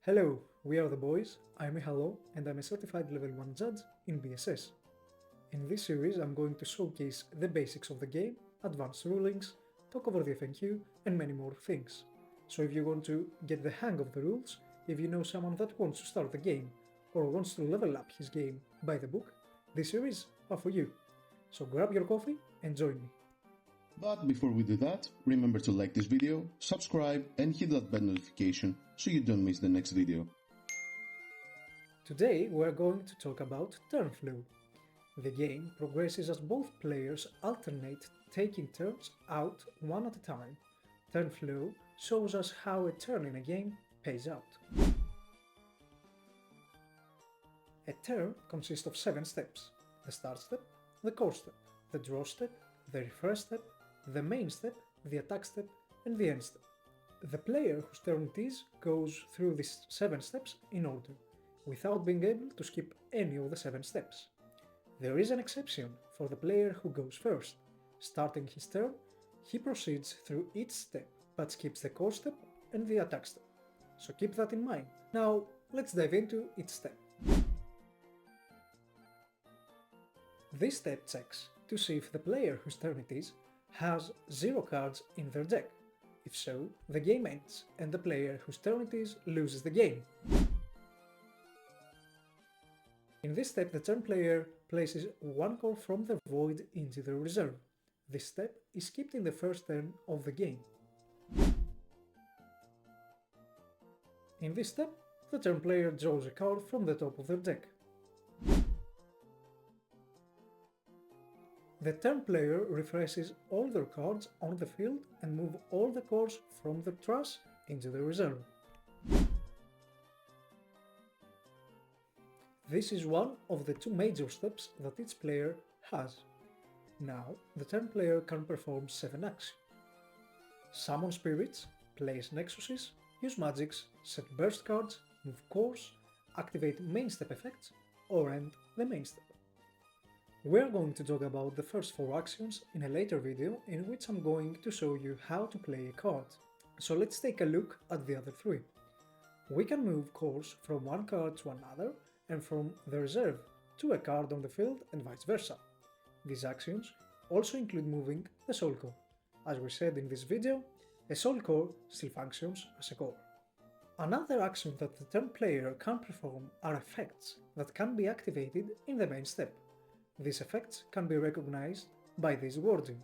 Hello, we are the boys, I'm Mihalo and I'm a certified level 1 judge in BSS. In this series I'm going to showcase the basics of the game, advanced rulings, talk over the FAQ and many more things. So if you want to get the hang of the rules, if you know someone that wants to start the game or wants to level up his game by the book, this series are for you. So grab your coffee and join me. But before we do that, remember to like this video, subscribe and hit that bell notification so you don't miss the next video. Today we are going to talk about turn flow. The game progresses as both players alternate taking turns out one at a time. Turn flow shows us how a turn in a game pays out. A turn consists of 7 steps: the start step, the core step, the draw step, the refer step, the main step, the attack step and the end step. The player whose turn it is goes through these 7 steps in order, without being able to skip any of the 7 steps. There is an exception for the player who goes first. Starting his turn, he proceeds through each step but skips the core step and the attack step. So keep that in mind. Now let's dive into each step. This step checks to see if the player whose turn it is has 0 cards in their deck. If so, the game ends and the player whose turn it is loses the game. In this step, the turn player places 1 core from the void into the reserve. This step is skipped in the first turn of the game. In this step, the turn player draws a card from the top of their deck. The turn player refreshes all their cards on the field and moves all the cores from the trash into the reserve. This is one of the 2 major steps that each player has. Now, the turn player can perform 7 actions: summon spirits, place nexuses, use magics, set burst cards, move cores, activate main step effects, or end the main step. We are going to talk about the first 4 actions in a later video in which I'm going to show you how to play a card. So let's take a look at the other 3. We can move cores from one card to another and from the reserve to a card on the field and vice versa. These actions also include moving the soul core. As we said in this video, a soul core still functions as a core. Another action that the turn player can perform are effects that can be activated in the main step. These effects can be recognized by this wording.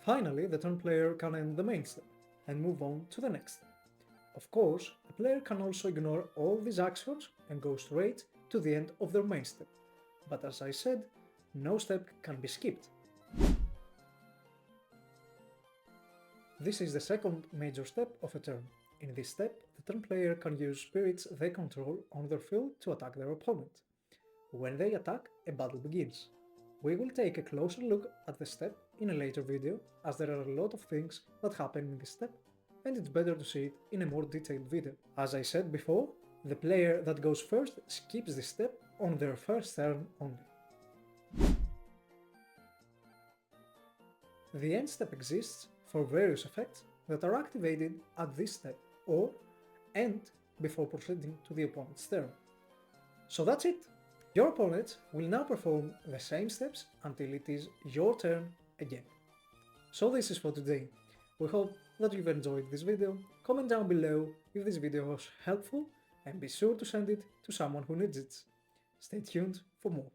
Finally, the turn player can end the main step and move on to the next step. Of course, the player can also ignore all these actions and go straight to the end of their main step, but as I said, no step can be skipped. This is the second major step of a turn. In this step, the turn player can use spirits they control on their field to attack their opponent. When they attack, a battle begins. We will take a closer look at the step in a later video, as there are a lot of things that happen in this step, and it's better to see it in a more detailed video. As I said before, the player that goes first skips this step on their first turn only. The end step exists for various effects that are activated at this step or end before proceeding to the opponent's turn. So that's it! Your opponent will now perform the same steps until it is your turn again. So this is for today. We hope that you've enjoyed this video. Comment down below if this video was helpful and be sure to send it to someone who needs it. Stay tuned for more.